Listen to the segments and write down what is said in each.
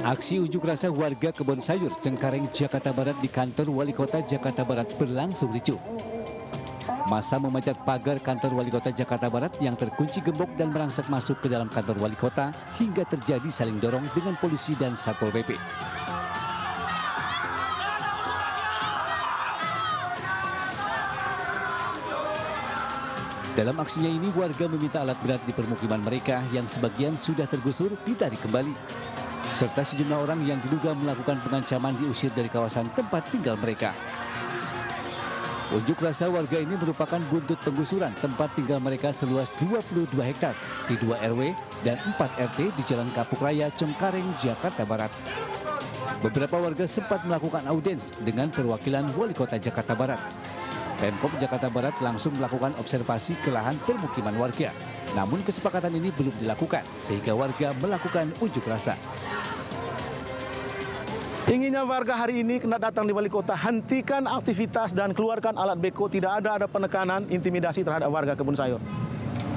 Aksi unjuk rasa warga Kebon Sayur, Cengkareng, Jakarta Barat di kantor Wali Kota Jakarta Barat berlangsung ricuh. Massa memanjat pagar kantor Wali Kota Jakarta Barat yang terkunci gembok dan merangsek masuk ke dalam kantor Wali Kota hingga terjadi saling dorong dengan polisi dan Satpol PP. Dalam aksinya ini warga meminta alat berat di permukiman mereka yang sebagian sudah tergusur ditarik kembali. Serta sejumlah orang yang diduga melakukan pengancaman diusir dari kawasan tempat tinggal mereka. Unjuk rasa warga ini merupakan buntut penggusuran tempat tinggal mereka seluas 22 hektar di 2 RW dan 4 RT di Jalan Kapuk Raya, Cengkareng, Jakarta Barat. Beberapa warga sempat melakukan audiens dengan perwakilan Wali Kota Jakarta Barat. Pemkop Jakarta Barat langsung melakukan observasi ke lahan permukiman warga. Namun kesepakatan ini belum dilakukan sehingga warga melakukan unjuk rasa. Inginnya warga hari ini kena datang di Wali Kota, hentikan aktivitas dan keluarkan alat beko. Tidak ada penekanan, intimidasi terhadap warga Kebon Sayur.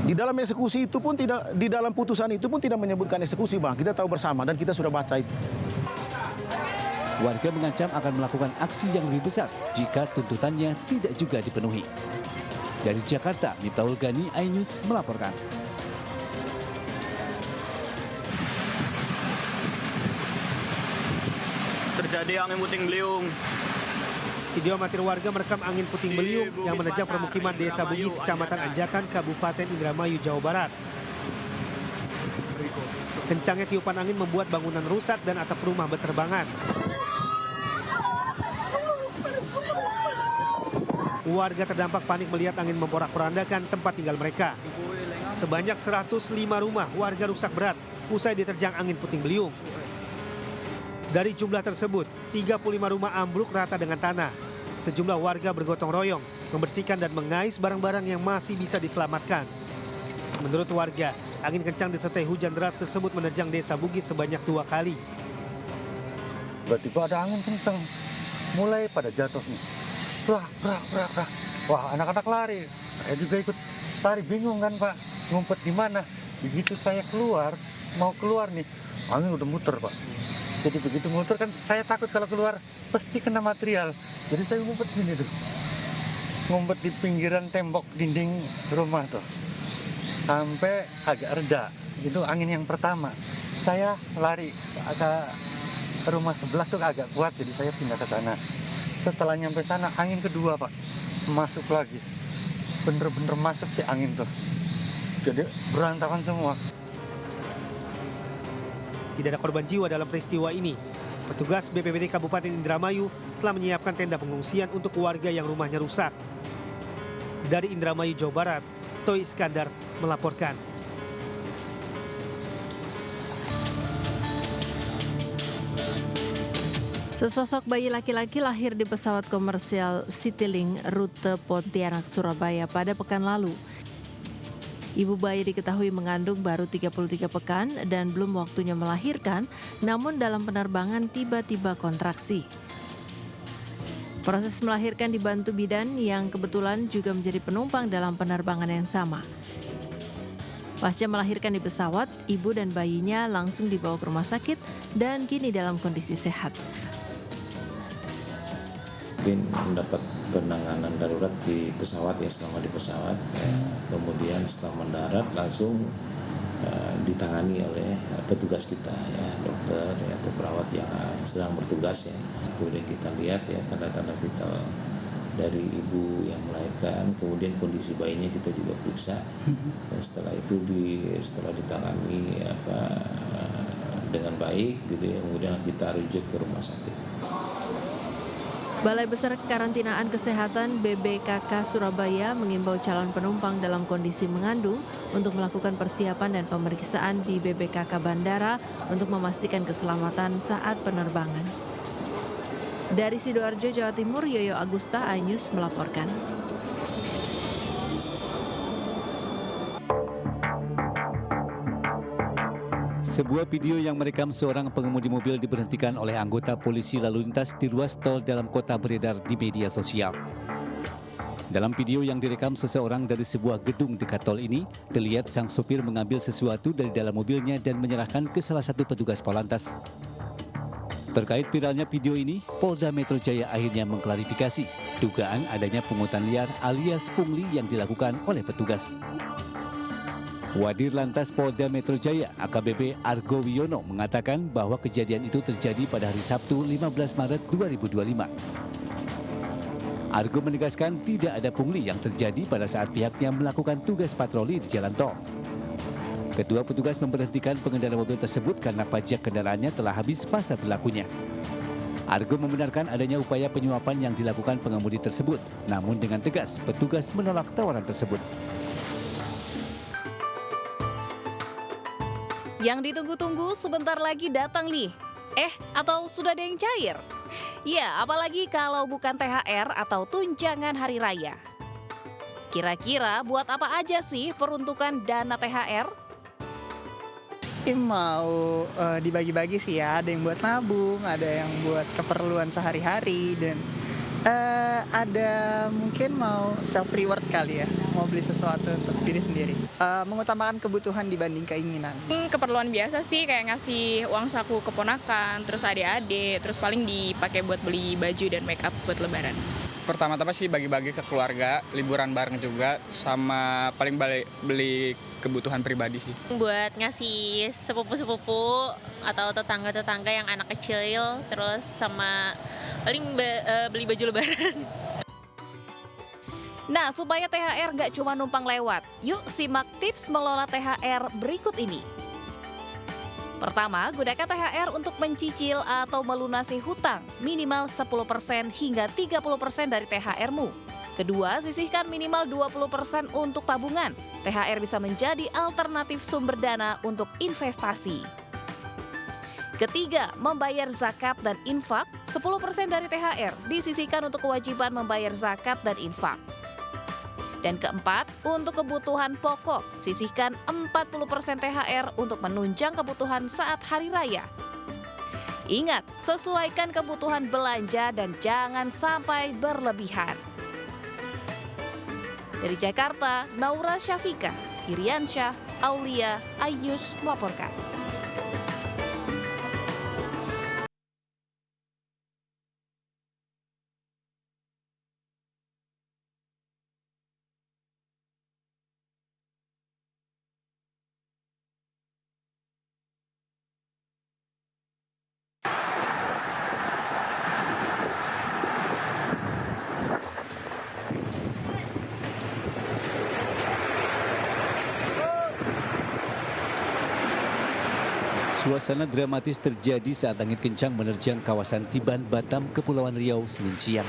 Di dalam eksekusi itu pun tidak, di dalam putusan itu pun tidak menyebutkan eksekusi, Bang. Kita tahu bersama dan kita sudah baca itu. Warga mengancam akan melakukan aksi yang lebih besar jika tuntutannya tidak juga dipenuhi. Dari Jakarta, Miftahul Gani, iNews melaporkan. Terjadi angin puting beliung. Video amatir warga merekam angin puting beliung yang menerjang permukiman Desa Bugis, Kecamatan Anjatan, Kabupaten Indramayu, Jawa Barat. Kencangnya tiupan angin membuat bangunan rusak dan atap rumah berterbangan. Warga terdampak panik melihat angin memporak-porandakan tempat tinggal mereka. Sebanyak 105 rumah warga rusak berat usai diterjang angin puting beliung. Dari jumlah tersebut, 35 rumah ambruk rata dengan tanah. Sejumlah warga bergotong royong membersihkan dan mengais barang-barang yang masih bisa diselamatkan. Menurut warga, angin kencang disertai hujan deras tersebut menerjang Desa Bugis sebanyak 2 kali. Tiba-tiba ada angin kencang, mulai pada jatuh nih. Brak. Wah, anak-anak lari. Saya juga ikut lari, bingung kan Pak, ngumpet di mana. Begitu saya keluar, mau keluar nih, angin udah muter Pak. Jadi begitu muter kan saya takut kalau keluar pasti kena material. Jadi saya ngumpet di sini tuh. Ngumpet di pinggiran tembok dinding rumah tuh. Sampai agak reda. Itu angin yang pertama. Saya lari ke rumah sebelah tuh agak kuat, jadi saya pindah ke sana. Setelah nyampe sana, angin kedua Pak, masuk lagi. Bener-bener masuk si angin tuh. Jadi berantakan semua. Tidak ada korban jiwa dalam peristiwa ini. Petugas BPBD Kabupaten Indramayu telah menyiapkan tenda pengungsian untuk warga yang rumahnya rusak. Dari Indramayu, Jawa Barat, Toy Iskandar melaporkan. Sesosok bayi laki-laki lahir di pesawat komersial Citylink rute Pontianak, Surabaya pada pekan lalu. Ibu bayi diketahui mengandung baru 33 pekan dan belum waktunya melahirkan, namun dalam penerbangan tiba-tiba kontraksi. Proses melahirkan dibantu bidan yang kebetulan juga menjadi penumpang dalam penerbangan yang sama. Pasca melahirkan di pesawat, ibu dan bayinya langsung dibawa ke rumah sakit dan kini dalam kondisi sehat. Mungkin mendapat penanganan darurat di pesawat ya, selama di pesawat, kemudian setelah mendarat langsung ditangani oleh petugas kita ya, dokter ya, atau perawat yang sedang bertugas ya. Kemudian kita lihat ya tanda-tanda vital dari ibu yang melahirkan, kemudian kondisi bayinya kita juga periksa. Dan setelah itu setelah ditangani dengan baik gitu ya, kemudian kita rujuk ke rumah sakit. Balai Besar Karantinaan Kesehatan BBKK Surabaya mengimbau calon penumpang dalam kondisi mengandung untuk melakukan persiapan dan pemeriksaan di BBKK Bandara untuk memastikan keselamatan saat penerbangan. Dari Sidoarjo, Jawa Timur, Yoyo Agusta, iNews melaporkan. Sebuah video yang merekam seorang pengemudi mobil diberhentikan oleh anggota polisi lalu lintas di ruas tol dalam kota beredar di media sosial. Dalam video yang direkam seseorang dari sebuah gedung dekat tol ini, terlihat sang sopir mengambil sesuatu dari dalam mobilnya dan menyerahkan ke salah satu petugas Polantas. Terkait viralnya video ini, Polda Metro Jaya akhirnya mengklarifikasi dugaan adanya pungutan liar alias pungli yang dilakukan oleh petugas. Wadir Lantas Polda Metro Jaya AKBP Argo Wiono mengatakan bahwa kejadian itu terjadi pada hari Sabtu 15 Maret 2025. Argo menegaskan tidak ada pungli yang terjadi pada saat pihaknya melakukan tugas patroli di jalan tol. Kedua petugas memberhentikan pengendara mobil tersebut karena pajak kendaraannya telah habis masa berlakunya. Argo membenarkan adanya upaya penyuapan yang dilakukan pengemudi tersebut, namun dengan tegas petugas menolak tawaran tersebut. Yang ditunggu-tunggu sebentar lagi datang nih. Atau sudah ada yang cair? Ya, apalagi kalau bukan THR atau tunjangan hari raya. Kira-kira buat apa aja sih peruntukan dana THR? Mau dibagi-bagi sih ya, ada yang buat nabung, ada yang buat keperluan sehari-hari, dan ada mungkin mau self reward kali ya, mau beli sesuatu untuk diri sendiri. Mengutamakan kebutuhan dibanding keinginan. Keperluan biasa sih, kayak ngasih uang saku keponakan, terus adik-adik, terus paling dipakai buat beli baju dan make up buat lebaran. Pertama-tama sih bagi-bagi ke keluarga, liburan bareng juga, sama paling beli kebutuhan pribadi sih. Buat ngasih sepupu-sepupu atau tetangga-tetangga yang anak kecil, terus sama paling beli baju lebaran. Nah, supaya THR nggak cuma numpang lewat, yuk simak tips mengelola THR berikut ini. Pertama, gunakan THR untuk mencicil atau melunasi hutang minimal 10% hingga 30% dari THR-mu. Kedua, sisihkan minimal 20% untuk tabungan. THR bisa menjadi alternatif sumber dana untuk investasi. Ketiga, membayar zakat dan infak. 10% dari THR disisihkan untuk kewajiban membayar zakat dan infak. Dan keempat, untuk kebutuhan pokok, sisihkan 40% THR untuk menunjang kebutuhan saat hari raya. Ingat, sesuaikan kebutuhan belanja dan jangan sampai berlebihan. Dari Jakarta, Naura Syafika, Iriansyah, Aulia, iNews melaporkan. Suasana dramatis terjadi saat angin kencang menerjang kawasan Tiban, Batam, Kepulauan Riau, Senin siang.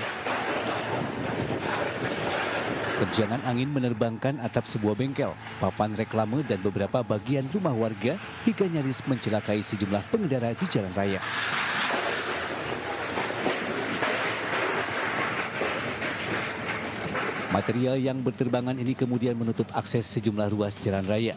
Terjangan angin menerbangkan atap sebuah bengkel, papan reklame dan beberapa bagian rumah warga hingga nyaris mencelakai sejumlah pengendara di jalan raya. Material yang berterbangan ini kemudian menutup akses sejumlah ruas jalan raya.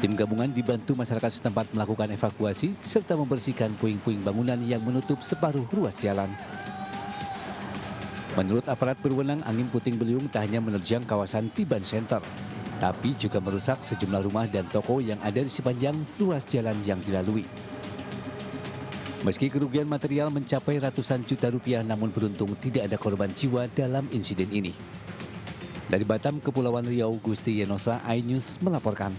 Tim gabungan dibantu masyarakat setempat melakukan evakuasi serta membersihkan puing-puing bangunan yang menutup separuh ruas jalan. Menurut aparat berwenang, angin puting beliung tak hanya menerjang kawasan Tiban Center, tapi juga merusak sejumlah rumah dan toko yang ada di sepanjang ruas jalan yang dilalui. Meski kerugian material mencapai ratusan juta rupiah, namun beruntung tidak ada korban jiwa dalam insiden ini. Dari Batam, Kepulauan Riau, Gusti Yenosa, iNews melaporkan.